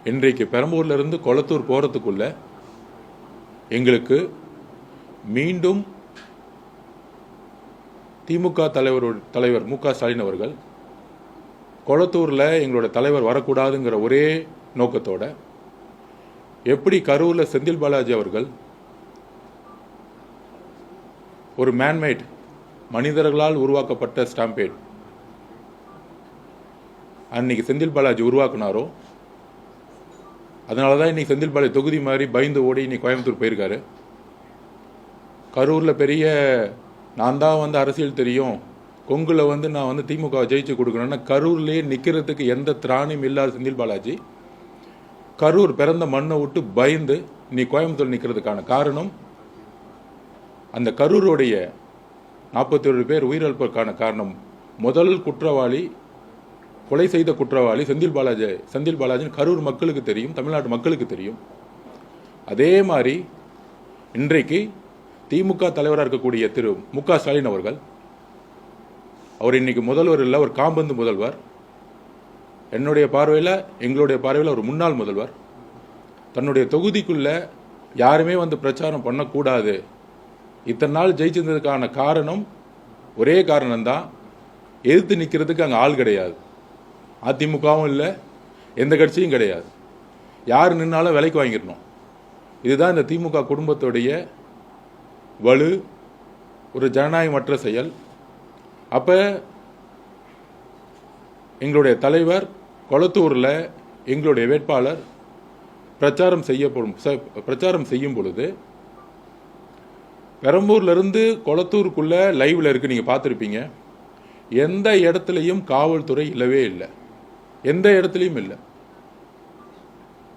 இன்றைக்கு பெரம்பூர்லேருந்து கொளத்தூர் போகிறதுக்குள்ள எங்களுக்கு மீண்டும் திமுக தலைவர் மு.க. ஸ்டாலின் அவர்கள் கொளத்தூரில் எங்களோட தலைவர் வரக்கூடாதுங்கிற ஒரே நோக்கத்தோட எப்படி கரூரில் செந்தில் பாலாஜி அவர்கள் ஒரு மேன்மேட் மனிதர்களால் உருவாக்கப்பட்ட ஸ்டாம்பேட் அன்னைக்கு செந்தில் பாலாஜி உருவாக்குனாரோ, அதனால தான் இன்னைக்கு செந்தில் பாலாஜி தொகுதி மாதிரி பயந்து ஓடி இன்னைக்கு கோயம்புத்தூர் போயிருக்காரு. கரூரில் பெரிய நான் தான் அரசியல் தெரியும், கொங்குல நான் திமுக ஜெயிச்சு கொடுக்கணும்னா கரூர்லேயே நிற்கிறதுக்கு எந்த திராணியும் இல்லாத செந்தில் பாலாஜி கரூர் பிறந்த மண்ணை விட்டு பயந்து நீ கோயம்புத்தூர் நிற்கிறதுக்கான காரணம், அந்த கரூருடைய 41 பேர் உயிரிழப்பதற்கான காரணம் முதல் குற்றவாளி, கொலை செய்த குற்றவாளி செந்தில் பாலாஜின்னு கரூர் மக்களுக்கு தெரியும், தமிழ்நாட்டு மக்களுக்கு தெரியும். அதே மாதிரி இன்றைக்கு திமுக தலைவராக இருக்கக்கூடிய திரு மு.க. ஸ்டாலின் அவர்கள், அவர் இன்னைக்கு முதல்வர் இல்லை, ஒரு காம்பந்து முதல்வர். என்னுடைய பார்வையில், எங்களுடைய பார்வையில் ஒரு முன்னாள் முதல்வர். தன்னுடைய தொகுதிக்குள்ள யாருமே பிரச்சாரம் பண்ணக்கூடாது, இத்தனை நாள் ஜெயிச்சிருந்ததுக்கான காரணம் ஒரே காரணம்தான், எதிர்த்து நிற்கிறதுக்கு அங்கே ஆள் கிடையாது. அதிமுகவும் இல்லை, எந்த கட்சியும் கிடையாது, யார் நின்னாலும் விலைக்கு வாங்கிடணும். இதுதான் இந்த திமுக குடும்பத்துடைய வலு, ஒரு ஜனநாயகமற்ற செயல். அப்போ எங்களுடைய தலைவர் கொளத்தூரில் எங்களுடைய வேட்பாளர் பிரச்சாரம் செய்யும் பொழுது பெரம்பூர்லேருந்து கொளத்தூருக்குள்ள லைவில் இருக்குது, நீங்கள் பார்த்துருப்பீங்க. எந்த இடத்துலையும் காவல்துறை இல்லவே இல்லை, எந்த இடத்துலையும் இல்லை.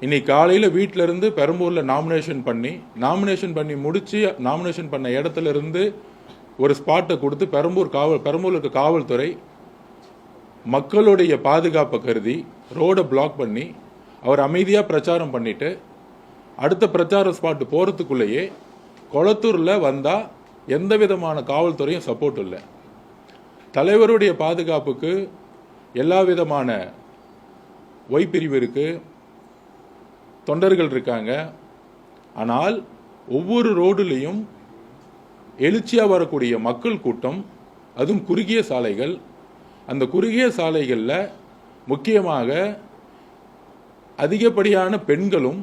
இன்னைக்கு காலையில் வீட்டிலேருந்து பெரம்பூரில் நாமினேஷன் பண்ணி முடித்து நாமினேஷன் பண்ண இடத்துல இருந்து ஒரு ஸ்பாட்டை கொடுத்து பெரம்பூரில் இருக்க காவல்துறை மக்களுடைய பாதுகாப்பை கருதி ரோடை பிளாக் பண்ணி அவர் அமைதியாக பிரச்சாரம் பண்ணிட்டு அடுத்த பிரச்சார ஸ்பாட்டு போகிறதுக்குள்ளேயே கொளத்தூரில் வந்தால் எந்த விதமான காவல்துறையும் சப்போர்ட் இல்லை. தலைவருடைய பாதுகாப்புக்கு எல்லா விதமான ஒய் பிரிவு இருக்குது, தொண்டர்கள் இருக்காங்க. ஆனால் ஒவ்வொரு ரோடுலையும் எழுச்சியாக வரக்கூடிய மக்கள் கூட்டம், அதுவும் குறுகிய சாலைகள். அந்த குறுகிய சாலைகளில் முக்கியமாக அதிகப்படியான பெண்களும்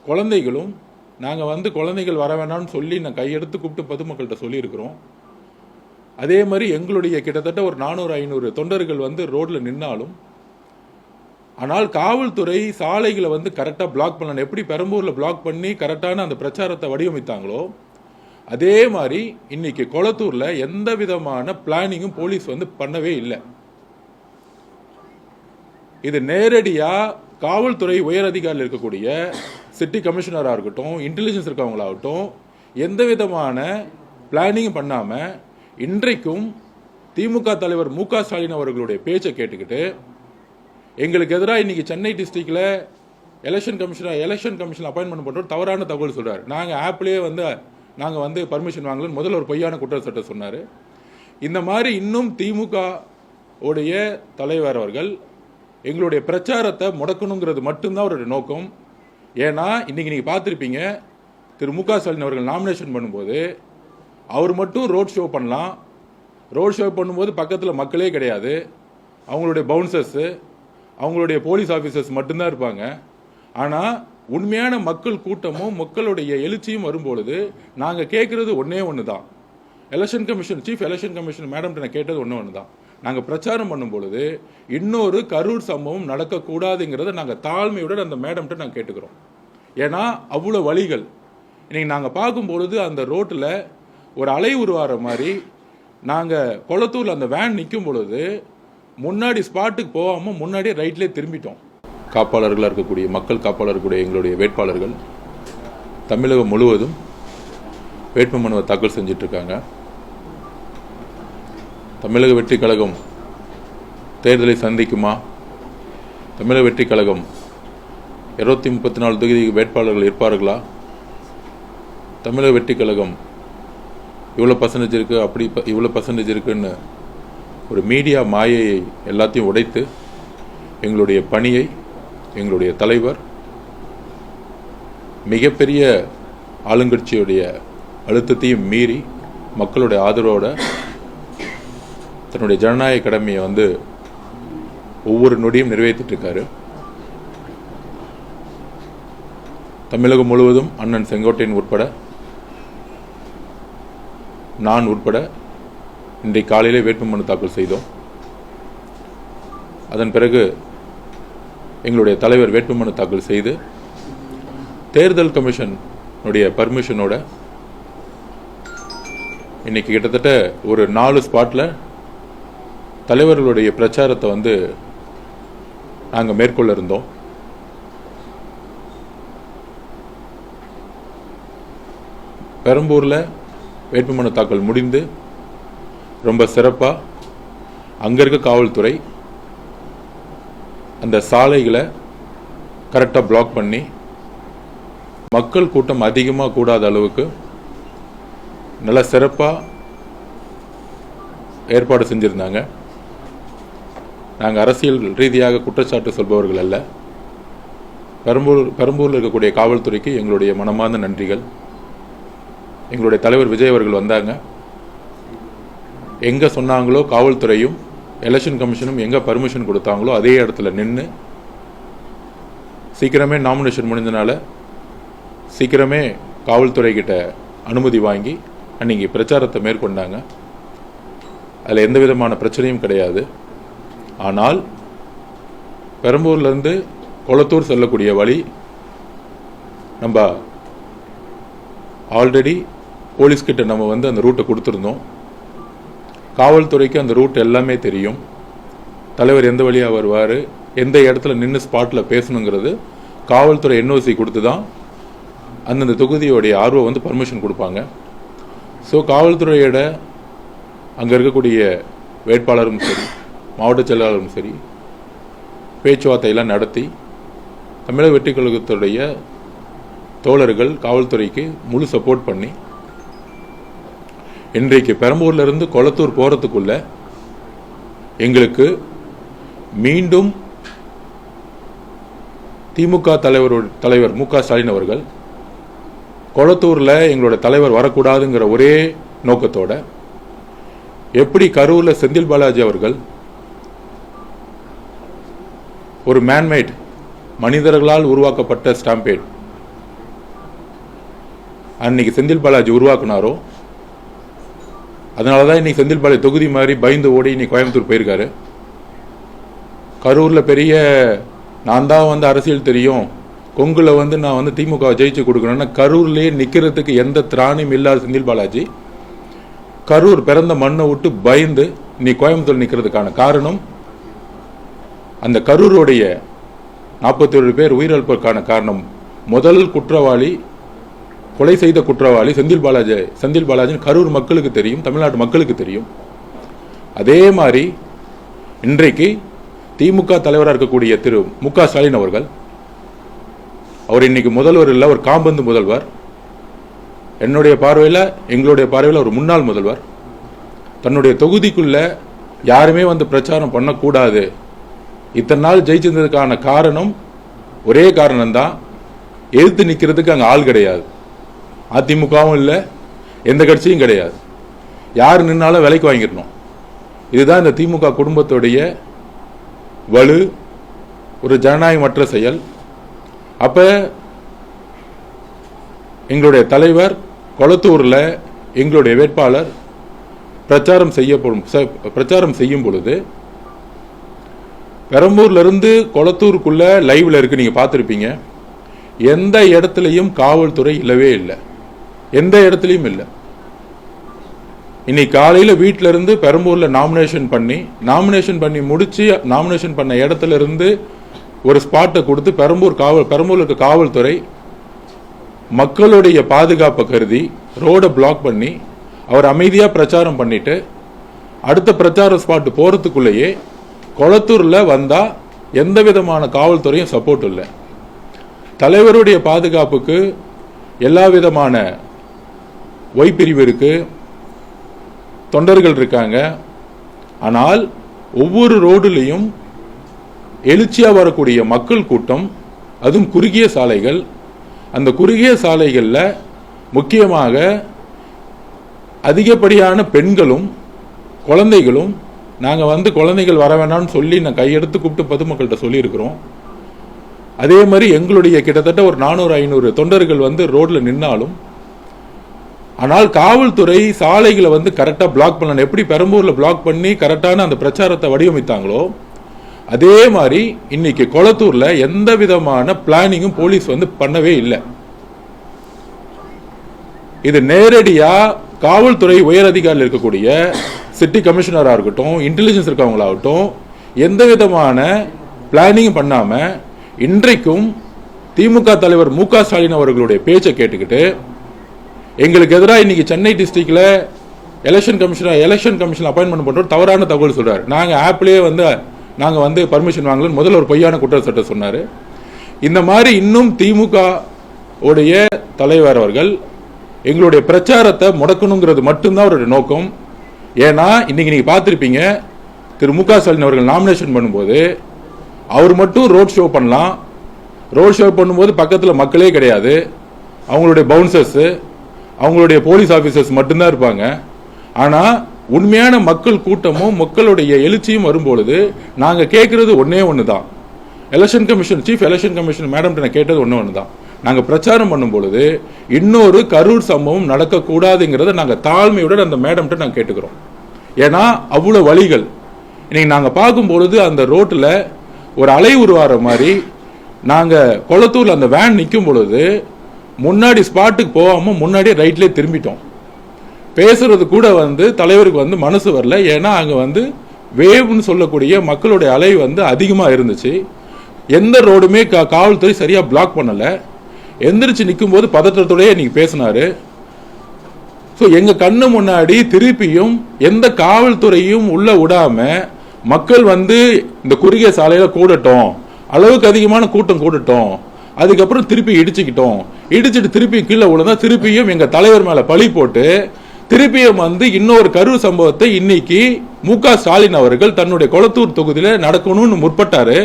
குழந்தைகளும், நாங்கள் குழந்தைகள் வர வேணாம்னு சொல்லி நான் கையெடுத்து கூப்பிட்டு பொதுமக்கள்கிட்ட சொல்லியிருக்கிறோம். அதே மாதிரி எங்களுடைய கிட்டத்தட்ட ஒரு 400-500 தொண்டர்கள் ரோட்டில் நின்னாலும், ஆனால் காவல்துறை சாலைகளை கரெக்டாக பிளாக் பண்ணணும். எப்படி பெரம்பூரில் பிளாக் பண்ணி கரெக்டான அந்த பிரச்சாரத்தை வடிவமைத்தாங்களோ, அதே மாதிரி இன்னைக்கு கொளத்தூரில் எந்த விதமான பிளானிங்கும் போலீஸ் பண்ணவே இல்லை. இது நேரடியாக காவல்துறை உயர் அதிகாரியில் இருக்கக்கூடிய சிட்டி கமிஷனராக இருக்கட்டும், இன்டெலிஜென்ஸ் இருக்கவங்களாகட்டும், எந்த விதமான பிளானிங்கும் பண்ணாமல் இன்றைக்கும் திமுக தலைவர் மு.க. ஸ்டாலின் அவர்களுடைய பேச்சை கேட்டுக்கிட்டு எங்களுக்கு எதிராக இன்னைக்கு சென்னை டிஸ்ட்ரிக்டில் எலெக்ஷன் கமிஷன் அப்பாயின்மெண்ட் பண்ணுறோம் தவறான தகவல் சொல்கிறார். நாங்கள் ஆப்லேயே நாங்கள் பர்மிஷன் வாங்கலன்னு முதல்ல ஒரு பொய்யான குற்றச்சாட்டை சொன்னார். இந்த மாதிரி இன்னும் திமுக உடைய தலைவர் அவர்கள் எங்களுடைய பிரச்சாரத்தை முடக்கணுங்கிறது மட்டும்தான் அவருடைய நோக்கம். ஏன்னா இன்னைக்கு நீங்கள் பார்த்துருப்பீங்க, திரு மு.க. ஸ்டாலின் அவர்கள் நாமினேஷன் பண்ணும்போது அவர் மட்டும் ரோட் ஷோ பண்ணலாம். ரோட் ஷோ பண்ணும்போது பக்கத்தில் மக்களே கிடையாது, அவங்களுடைய பவுன்சர்ஸு, அவங்களுடைய போலீஸ் ஆஃபீஸர்ஸ் மட்டும்தான் இருப்பாங்க. ஆனால் உண்மையான மக்கள் கூட்டமும் மக்களுடைய எழுச்சியும் வரும்பொழுது நாங்கள் கேட்குறது ஒன்று தான். சீஃப் எலெக்ஷன் கமிஷன் மேடம்கிட்ட நான் கேட்டது ஒன்று தான். நாங்கள் பிரச்சாரம் பண்ணும் பொழுது இன்னொரு கரூர் சம்பவம் நடக்கக்கூடாதுங்கிறத நாங்கள் தாழ்மையுடன் அந்த மேடம்கிட்ட நாங்கள் கேட்டுக்கிறோம். ஏன்னா அவ்வளோ வழிகள் இன்னைக்கு நாங்கள் பார்க்கும்பொழுது அந்த ரோட்டில் ஒரு அலை உருவாகிற மாதிரி நாங்கள் கொளத்தூரில் அந்த வேன் நிற்கும் பொழுது முன்னாடி ஸ்பாட்டுக்கு போகாமல் முன்னாடியே ரைட்லேயே திரும்பிட்டோம். காப்பாளர்களாக இருக்கக்கூடிய மக்கள் காப்பாளர்களுடைய எங்களுடைய வேட்பாளர்கள் தமிழகம் முழுவதும் வேட்புமனுவை தாக்கல் செஞ்சிட்ருக்காங்க. தமிழக வெற்றி கழகம் தேர்தலை சந்திக்குமா? தமிழக வெற்றி கழகம் 234 தொகுதி வேட்பாளர்கள் இருப்பார்களா? தமிழக வெற்றி கழகம் இவ்வளோ பர்சன்டேஜ் இருக்குது, அப்படி இவ்வளோ பர்சன்டேஜ் இருக்குன்னு ஒரு மீடியா மாயையை எல்லாத்தையும் உடைத்து எங்களுடைய பணியை எங்களுடைய தலைவர் மிகப்பெரிய ஆளுங்கட்சியுடைய அழுத்தத்தையும் மீறி மக்களுடைய ஆதரவோட தன்னுடைய ஜனநாயக கடமையை ஒவ்வொரு நொடியும் நிறைவேற்றிட்டு இருக்காரு. தமிழகம் முழுவதும் அண்ணன் செங்கோட்டையன் உட்பட நான் உட்பட இன்றைக்கு காலையிலே வேட்புமனு தாக்கல் செய்தோம். அதன் பிறகு எங்களுடைய தலைவர் வேட்புமனு தாக்கல் செய்து தேர்தல் கமிஷனுடைய பர்மிஷனோட இன்னைக்கு கிட்டத்தட்ட ஒரு 4 ஸ்பாட்ல தலைவர்களுடைய பிரச்சாரத்தை நாங்கள் மேற்கொள்ள இருந்தோம். பெரம்பூரில் வேட்புமனு தாக்கல் முடிந்து ரொம்ப சிறப்பாக அங்கே இருக்க காவல்துறை அந்த சாலைகளை கரெக்டாக பிளாக் பண்ணி மக்கள் கூட்டம் அதிகமாக கூடாத அளவுக்கு நல்ல சிறப்பாக ஏற்பாடு செஞ்சுருந்தாங்க. நாங்கள் அரசியல் ரீதியாக குற்றச்சாட்டு சொல்பவர்கள் அல்ல. பெரம்பூரில் இருக்கக்கூடிய காவல்துறைக்கு எங்களுடைய மனமார்ந்த நன்றிகள். எங்களுடைய தலைவர் விஜய் அவர்கள் வந்தாங்க. எங்கே சொன்னாங்களோ காவல்துறையும் எலெக்ஷன் கமிஷனும் எங்கே பர்மிஷன் கொடுத்தாங்களோ அதே இடத்துல நின்று சீக்கிரமே நாமினேஷன் முடிஞ்சனால சீக்கிரமே காவல்துறை கிட்ட அனுமதி வாங்கி அன்றைக்கி பிரச்சாரத்தை மேற்கொண்டாங்க. அதில் எந்த விதமான பிரச்சனையும் கிடையாது. ஆனால் பெரம்பூர்லேருந்து கொளத்தூர் செல்லக்கூடிய வழி நம்ம ஆல்ரெடி போலீஸ்கிட்ட நம்ம அந்த ரூட்டை கொடுத்துருந்தோம். காவல்துறைக்கு அந்த ரூட் எல்லாமே தெரியும். தலைவர் எந்த வழியாக வருவார், எந்த இடத்துல நின்று ஸ்பாட்டில் பேசணுங்கிறது காவல்துறை என்ஓசி கொடுத்து தான் அந்தந்த தொகுதியோடைய ஆர்வம் பர்மிஷன் கொடுப்பாங்க. ஸோ காவல்துறையோட அங்கே இருக்கக்கூடிய வேட்பாளரும் சரி மாவட்ட செயலாளரும் சரி பேச்சுவார்த்தையெல்லாம் நடத்தி தமிழக வெற்றி கழகத்துடைய தோழர்கள் காவல்துறைக்கு முழு சப்போர்ட் பண்ணி இன்றைக்கு பெரம்பூர்லேருந்து கொளத்தூர் போகிறதுக்குள்ள எங்களுக்கு மீண்டும் திமுக தலைவர் மு க ஸ்டாலின் அவர்கள் கொளத்தூரில் எங்களோட தலைவர் வரக்கூடாதுங்கிற ஒரே நோக்கத்தோட எப்படி கரூரில் செந்தில் பாலாஜி அவர்கள் ஒரு மேன்மேட் மனிதர்களால் உருவாக்கப்பட்ட ஸ்டாம்பேட் அன்னைக்கு செந்தில் பாலாஜி உருவாக்குனாரோ அதனால தான் இன்னைக்கு செந்தில் பாலாஜி தொகுதி மாதிரி பயந்து ஓடி இன்னைக்கு கோயம்புத்தூர் போயிருக்காரு. கரூரில் பெரிய நான் தான் அரசியல் தெரியும், கொங்குல நான் திமுக ஜெயிச்சு கொடுக்கணும்னா கரூர்லேயே நிற்கிறதுக்கு எந்த திராணியும் இல்லாத செந்தில் பாலாஜி கரூர் பிறந்த மண்ணை விட்டு பயந்து நீ கோயம்புத்தூர் நிற்கிறதுக்கான காரணம் அந்த கரூருடைய 41 பேர் உயிரிழப்பதற்கான காரணம் முதல் குற்றவாளி கொலை செய்த குற்றவாளி செந்தில் பாலாஜின்னு கரூர் மக்களுக்கு தெரியும், தமிழ்நாட்டு மக்களுக்கு தெரியும். அதே மாதிரி இன்றைக்கு திமுக தலைவராக இருக்கக்கூடிய திரு மு க ஸ்டாலின் அவர்கள் அவர் இன்னைக்கு முதல்வர் இல்லை, ஒரு காம்பந்து முதல்வர். என்னுடைய பார்வையில் எங்களுடைய பார்வையில் ஒரு முன்னாள் முதல்வர். தன்னுடைய தொகுதிக்குள்ள யாருமே பிரச்சாரம் பண்ணக்கூடாது, இத்தனை நாள் ஜெயிச்சிருந்ததுக்கான காரணம் ஒரே காரணம்தான், எதிர்த்து நிற்கிறதுக்கு அங்கே ஆள் கிடையாது. அதிமுகவும் இல்லை, எந்த கட்சியும் கிடையாது. யார் நின்னாலும் விலைக்கு வாங்கிடணும். இதுதான் இந்த திமுக குடும்பத்துடைய வலு, ஒரு ஜனநாயகமற்ற செயல். அப்ப எங்களுடைய தலைவர் கொளத்தூரில் எங்களுடைய வேட்பாளர் பிரச்சாரம் செய்யும் பொழுது பெரம்பூர்ல இருந்து கொளத்தூருக்குள்ள லைவ்ல இருக்கு, நீங்க பார்த்துருப்பீங்க. எந்த இடத்துலையும் காவல்துறை இல்லவே இல்லை, எந்த இடத்துலையும் இல்லை. இன்னைக்கு காலையில வீட்டில இருந்து பெரம்பூர்ல நாமினேஷன் பண்ணி முடிச்சு நாமினேஷன் பண்ண இடத்துல இருந்து ஒரு ஸ்பாட்டை கொடுத்து பெரம்பூர்ல இருக்க காவல்துறை மக்களுடைய பாதுகாப்பை கருதி ரோடை பிளாக் பண்ணி அவர் அமைதியா பிரச்சாரம் பண்ணிட்டு அடுத்த பிரச்சார ஸ்பாட் போறதுக்குள்ளேயே கொளத்தூர்ல வந்தா எந்த விதமான காவல்துறையும் சப்போர்ட் இல்லை. தலைவருடைய பாதுகாப்புக்கு எல்லா விதமான ஒய் பிரிவு இருக்கு, தொண்டர்கள் இருக்காங்க. ஆனால் ஒவ்வொரு ரோடுலையும் எழுச்சியாக வரக்கூடிய மக்கள் கூட்டம், அதுவும் குறுகிய சாலைகள். அந்த குறுகிய சாலைகளில் முக்கியமாக அதிகப்படியான பெண்களும் குழந்தைகளும், நாங்கள் குழந்தைகள் வர வேண்டாம்னு சொல்லி நான் கையெடுத்து கூப்பிட்டு பொதுமக்கள்கிட்ட சொல்லியிருக்கிறோம். அதே மாதிரி எங்களுடைய கிட்டத்தட்ட ஒரு 400-500 தொண்டர்கள் ரோட்ல நின்னாலும், ஆனால் காவல்துறை சாலைகளை கரெக்டாக பிளாக் பண்ணணும். எப்படி பெரம்பூர்ல பிளாக் பண்ணி கரெக்டான அந்த பிரச்சாரத்தை வடிவமைத்தாங்களோ அதே மாதிரி இன்னைக்கு கொளத்தூர்ல எந்த விதமான பிளானிங்கும் போலீஸ் பண்ணவே இல்லை. இது நேரடியா காவல்துறை உயர் அதிகாரியில் இருக்கக்கூடிய சிட்டி கமிஷனராக இருக்கட்டும், இன்டெலிஜென்ஸ் இருக்கவங்களாகட்டும், எந்த விதமான பிளானிங்கும் பண்ணாம இன்றைக்கும் திமுக தலைவர் மு க ஸ்டாலின் அவர்களுடைய பேச்சை கேட்டுக்கிட்டு எங்களுக்கு எதிராக இன்னைக்கு சென்னை டிஸ்ட்ரிக்ட்ல எலெக்ஷன் கமிஷன் அப்பாயின்மெண்ட் பண்றோம் தவறான தகவல் சொல்றாரு. நாங்க ஆப்லயே நாங்க பர்மிஷன் வாங்கலன்னு முதல்ல ஒரு பொய்யான குற்றச்சாட்டை சொன்னாரு. இந்த மாதிரி இன்னும் திமுக உடைய தலைவர் அவர்கள் எங்களுடைய பிரச்சாரத்தை முடக்கணுங்கிறது மட்டும்தான் அவருடைய நோக்கம். ஏன்னா இன்னைக்கு நீங்க பார்த்திருப்பீங்க, திரு மு க ஸ்டாலின் அவர்கள் நாமினேஷன் பண்ணும்போது அவர் மட்டும் ரோட் ஷோ பண்ணலாம். ரோட் ஷோ பண்ணும்போது பக்கத்தில் மக்களே கிடையாது, அவங்களுடைய பவுன்சர்ஸ், அவங்களுடைய போலீஸ் ஆபீசர்ஸ் மட்டும்தான் இருப்பாங்க. ஆனா உண்மையான மக்கள் கூட்டமும் மக்களுடைய எழுச்சியும் வரும்பொழுது நாங்க கேட்கறது ஒன்னே ஒண்ணுதான். சீஃப் எலெக்ஷன் கமிஷன் மேடம் நான் கேட்டது ஒண்ணு தான். நாங்க பிரச்சாரம் பண்ணும் பொழுது இன்னொரு கரூர் சம்பவம் நடக்கக்கூடாதுங்கிறத நாங்க தாழ்மையுடன் அந்த மேடம் நாங்க கேட்டுக்கிறோம். ஏன்னா அவ்வளவு வழிகள் இன்னைக்கு நாங்க பார்க்கும் பொழுது அந்த ரோட்ல ஒரு அலை உருவார மாதிரி நாங்க கொளத்தூர்ல அந்த வேன் நிற்கும் பொழுது முன்னாடி ஸ்பாட்டுக்கு போகாம முன்னாடியே ரைட்லேயே திரும்பிட்டோம். பேசுறது கூட தலைவருக்கு மனசு வரல. ஏன்னா அங்க வேவ்னு சொல்லக்கூடிய மக்களுடைய அலை அதிகமா இருந்துச்சு. எந்த ரோடுமே காவல்துறை சரியா பிளாக் பண்ணல. எந்திரிச்சு நிற்கும் போது பதற்றத்தோடய நீங்க பேசினாரு. எங்க கண்ணு முன்னாடி திருப்பியும் எந்த காவல்துறையும் உள்ள விடாம மக்கள் இந்த குறுகிய சாலையில கூடட்டும், அளவுக்கு அதிகமான கூட்டம் கூடட்டும், அதுக்கப்புறம் திருப்பி இடிச்சிட்டு திருப்பி கீழே விழுந்தா திருப்பியும் எங்க தலைவர் மேல பழி போட்டு திருப்பியும் இன்னொரு கரூர் சம்பவத்தை இன்னைக்கு மு க ஸ்டாலின் அவர்கள் தன்னுடைய கொளத்தூர் தொகுதியில நடக்கணும்னு முற்பட்டாரு.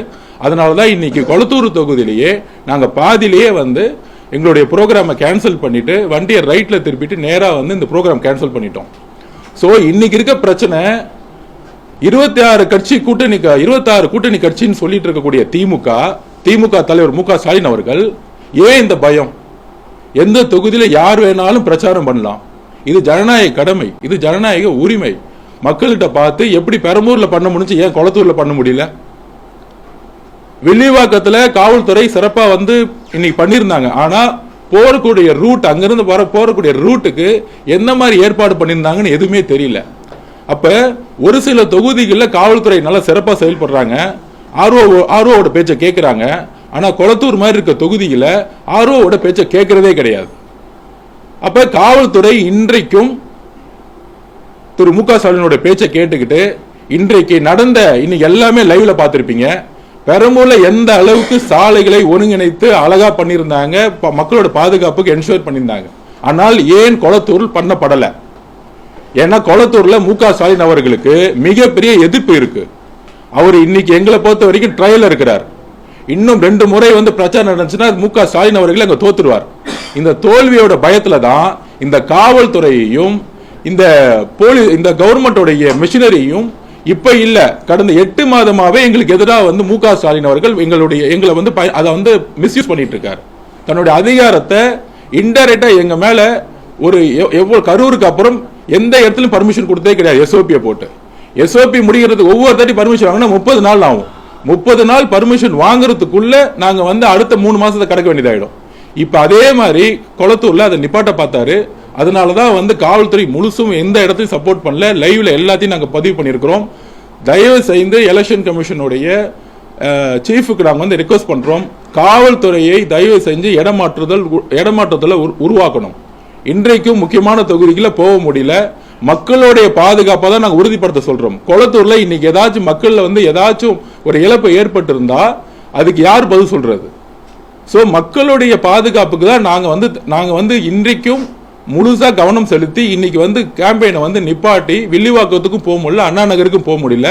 அதனாலதான் இன்னைக்கு கொளத்தூர் தொகுதியிலேயே நாங்க பாதியிலேயே எங்களுடைய ப்ரோக்ராமை கேன்சல் பண்ணிட்டு வண்டியை ரைட்ல திருப்பிட்டு நேரா இந்த ப்ரோக்ராம் கேன்சல் பண்ணிட்டோம். சோ இன்னைக்கு இருக்க பிரச்சனை 26 கூட்டணி கட்சின்னு சொல்லிட்டு இருக்கக்கூடிய திமுக தலைவர் மு க ஸ்டாலின் அவர்கள் ஏன் இந்த பயம்? எந்த தொகுதியில யார் வேணாலும் பிரச்சாரம் பண்ணலாம். இது ஜனநாயக கடமை, இது ஜனநாயக உரிமை. மக்கள்கிட்ட பார்த்து எப்படி பெரம்பூர்ல பண்ண முடிஞ்சு ஏன் கொளத்தூர்ல பண்ண முடியல? வில்லிவாக்கத்துல காவல்துறை சிறப்பா இன்னைக்கு பண்ணிருந்தாங்க. ஆனா போறக்கூடிய ரூட், அங்கிருந்து போறக்கூடிய ரூட்டுக்கு எந்த மாதிரி ஏற்பாடு பண்ணிருந்தாங்கன்னு எதுவுமே தெரியல. அப்ப ஒரு சில தொகுதிகளில் காவல்துறை நல்லா சிறப்பா செயல்படுறாங்க, ஆர்ஓவோட பேச்சை கேட்கிறாங்க. ஆனா கொளத்தூர் மாதிரி இருக்க தொகுதியில ஆர்ஓவோட பேச்சை கேட்கறதே கிடையாது. அப்ப காவல்துறை இன்றைக்கும் திரு மு க ஸ்டாலினோட பேச்சை கேட்டுக்கிட்டு இன்றைக்கு இன்னைக்கு எல்லாமே லைவ்ல பார்த்திருப்பீங்க. பெரம்பூர்ல எந்த அளவுக்கு சாலைகளை ஒருங்கிணைத்து அழகா பண்ணியிருந்தாங்க, மக்களோட பாதுகாப்புக்கு என்ஷூர் பண்ணியிருந்தாங்க. ஆனால் ஏன் கொளத்தூர் பண்ணப்படல? ஏன்னா கொளத்தூர்ல மு க ஸ்டாலின் அவர்களுக்கு மிகப்பெரிய எதிர்ப்பு இருக்கு. அவர் இன்னைக்கு எங்களை பொறுத்த வரைக்கும் ட்ரையல் இருக்கிறார். இன்னும் 2 முறை பிரச்சாரம் நடந்துச்சுன்னா மு க ஸ்டாலின் அவர்கள் அங்க தோத்துருவார். இந்த தோல்வியோட பயத்துல தான் இந்த காவல்துறையையும் இந்த கவர்மெண்டோடைய மிஷினரியும் இப்ப இல்ல, கடந்த 8 மாதமாவே எங்களுக்கு எதிராக மு க ஸ்டாலின் அவர்கள் எங்களை அதை மிஸ்யூஸ் பண்ணிட்டு இருக்காரு. தன்னுடைய அதிகாரத்தை இன்டைரக்டா எங்க மேல ஒரு எவ்வளவு கரூருக்கு அப்புறம் எந்த இடத்துலயும் பர்மிஷன் கொடுத்தே கிடையாது. எஸ்ஓபி போட்டு எஸ்ஓபி முடிகிறதுக்கு ஒவ்வொரு தாட்டி பர்மிஷன் வாங்கினா 30 நாள் ஆகும். 30 நாள் பர்மிஷன் வாங்குறதுக்குள்ள நாங்க அடுத்த 3 மாசத்தை கடக்க வேண்டியதாயிடும். இப்ப அதே மாதிரி கொளத்தூர்ல அதை நிப்பாட்ட பார்த்தாரு. அதனாலதான் காவல்துறை முழுசும் எந்த இடத்தையும் சப்போர்ட் பண்ணல. லைவ்ல எல்லாத்தையும் நாங்க பதிவு பண்ணிருக்கிறோம். தயவு செய்து எலெக்ஷன் கமிஷனுடைய சீஃபுக்கு நாங்க ரிக்வெஸ்ட் பண்றோம், காவல்துறையை தயவு செஞ்சு இடமாற்றத்துல உருவாக்கணும். இன்றைக்கும் முக்கியமான தொகுதிகளில் போக முடியல. மக்களுடைய பாதுகாப்பை தான் நாங்கள் உறுதிப்படுத்த சொல்றோம். கொளத்தூர்ல இன்னைக்கு ஏதாச்சும் மக்கள்ல ஏதாச்சும் ஒரு இழப்பு ஏற்பட்டு இருந்தா அதுக்கு யார் பதில் சொல்றது? சோ மக்களுடைய பாதுகாப்புக்கு தான் நாங்க இன்றைக்கும் முழுசா கவனம் செலுத்தி இன்னைக்கு கேம்பெயினை நிப்பாட்டி வில்லிவாக்கத்துக்கும் போக முடியல, அண்ணா நகருக்கும் போக முடியல.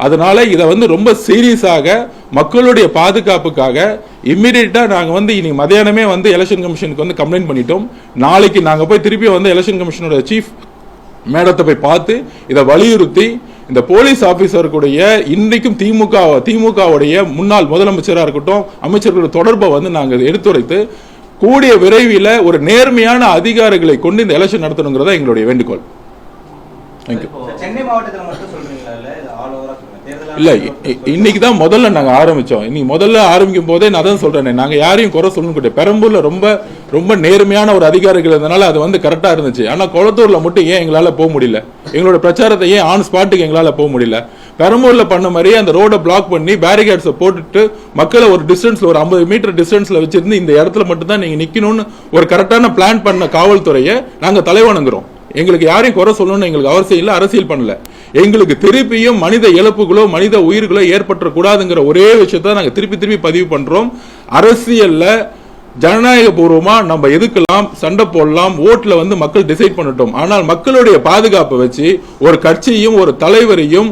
அதனால இதை வந்து ரொம்ப சீரியஸாக மக்களுடைய பாதுகாப்புக்காக இம்மிடியட்டா நாங்க இனி மதியானமே எலெக்ஷன் கமிஷனுக்கு கம்ப்ளைண்ட் பண்ணிட்டோம். நாளைக்கு நாங்க போய் திருப்பி எலெக்ஷன் கமிஷனோட சீஃப் மேடத்தை போய் பார்த்து இதை வலியுறுத்தி இந்த போலீஸ் ஆபீசருடைய இன்றைக்கும் திமுகவுடைய முன்னாள் முதலமைச்சராக இருக்கட்டும் அமைச்சர்களோட தொடர்பை நாங்க எடுத்துரைத்து கூடிய விரைவில் ஒரு நேர்மையான அதிகாரிகளை கொண்டு இந்த எலெக்ஷன் நடத்தணுங்கிறதா எங்களுடைய வேண்டுகோள். சென்னை மாவட்டத்தில் மட்டும் சொல்றீங்களா இல்ல இன்னைக்கு தான் முதல்ல நாங்க ஆரம்பிச்சோம். இன்னைக்கு முதல்ல ஆரம்பிக்கும் போதே நான் தான் சொல்றேன், நாங்க யாரையும் குறை சொல்லணும். பெரம்பூர்ல ரொம்ப ரொம்ப நேர்மையான ஒரு அதிகாரிகள் இருந்தனால அது கரெக்டா இருந்துச்சு. ஆனா கொளத்தூர்ல மட்டும் ஏன் எங்களால போக முடியல? எங்களோட பிரச்சாரத்தை ஏன் ஆன் ஸ்பாட்டுக்கு எங்களால போக முடியல? பெரம்பூர்ல பண்ண மாதிரி அந்த ரோட பிளாக் பண்ணி பேரிகேட்ஸை போட்டுட்டு மக்களை ஒரு டிஸ்டன்ஸ்ல ஒரு 50 மீட்டர் டிஸ்டன்ஸ்ல வச்சிருந்து இந்த இடத்துல மட்டும் தான் நீங்க நிக்கணும்னு ஒரு கரெக்டான பிளான் பண்ண காவல்துறையை நாங்க தலைவணங்குறோம். எங்களுக்கு யாரையும் குறை சொல்லணும்னு எங்களுக்கு அவசியம் இல்லை, அரசியல் பண்ணல. எங்களுக்கு திருப்பியும் மனித இழப்புகளோ மனித உயிர்களோ ஏற்பட்டக்கூடாதுங்கிற ஒரே விஷயத்த நாங்க திருப்பி பதிவு பண்றோம். அரசியல்ல ஜனநாயக பூர்வமா நம்ம எதுக்கெல்லாம் சண்டை போடலாம், ஓட்டுல மக்கள் டிசைட் பண்ணட்டும். ஆனால் மக்களுடைய பாதுகாப்பை வச்சு ஒரு கட்சியும் ஒரு தலைவரையும்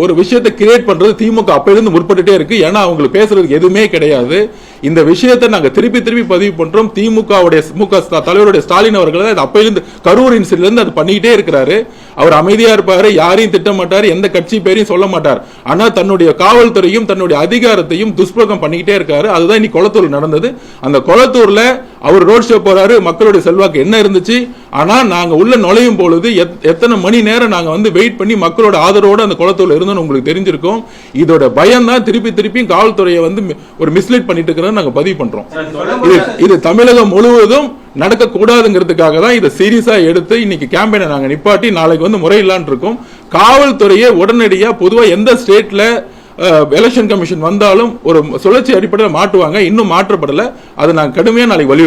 ஒரு விஷயத்தை கிரியேட் பண்றது திமுக அப்பையிலிருந்து முற்பட்டுட்டே இருக்கு. ஏன்னா அவங்களுக்கு பேசுறதுக்கு எதுவுமே கிடையாது. இந்த விஷயத்தை நாங்க திருப்பி பதிவு பண்றோம். திமுக தலைவருடைய ஸ்டாலின் அவர்கள் அப்பையிலிருந்து கரூர் இன்சிடென்ட்ல இருந்து அது பண்ணிக்கிட்டே இருக்கிறாரு. அவர் அமைதியா இருப்பாரு, யாரையும் திட்ட மாட்டாரு, எந்த கட்சி பேரையும் சொல்ல மாட்டார். ஆனா தன்னுடைய காவல்துறையும் தன்னுடைய அதிகாரத்தையும் துஷ்பிரயோகம் பண்ணிக்கிட்டே இருக்காரு. அதுதான் இன்னைக்கு கொளத்தூர் நடந்தது. அந்த கொளத்தூர்ல அவர் ரோட் ஷோ போறாரு, மக்களுடைய செல்வாக்கு என்ன இருந்துச்சு. ஆனா நாங்க உள்ள நுழையும் பொழுது எத்தனை மணி நேரம் நாங்க வெயிட் பண்ணி மக்களோட ஆதரவோட அந்த குளத்தூர்ல இருந்தோம்னு உங்களுக்கு தெரிஞ்சிருக்கும். இதோட பயம் தான் திருப்பியும் காவல்துறையை ஒரு மிஸ்லீட் பண்ணிட்டு இருக்கிறத நாங்க பதிவு பண்றோம். இது தமிழகம் முழுவதும் நடக்க கூடாதுங்கிறதுக்காக தான் இதை சீரியஸா எடுத்து இன்னைக்கு கேம்பெயினை நாங்க நிப்பாட்டி நாளைக்கு முறையில்லான் இருக்கோம். காவல்துறையை உடனடியா பொதுவா எந்த ஸ்டேட்ல எலெக்ஷன் கமிஷன் வந்தாலும் ஒரு சுழற்சி அடிப்படையில் மாட்டுவாங்க. இன்னும் மாற்றப்படல. அதை நாங்க கடுமையா நாளைக்கு வலியுறுத்தும்.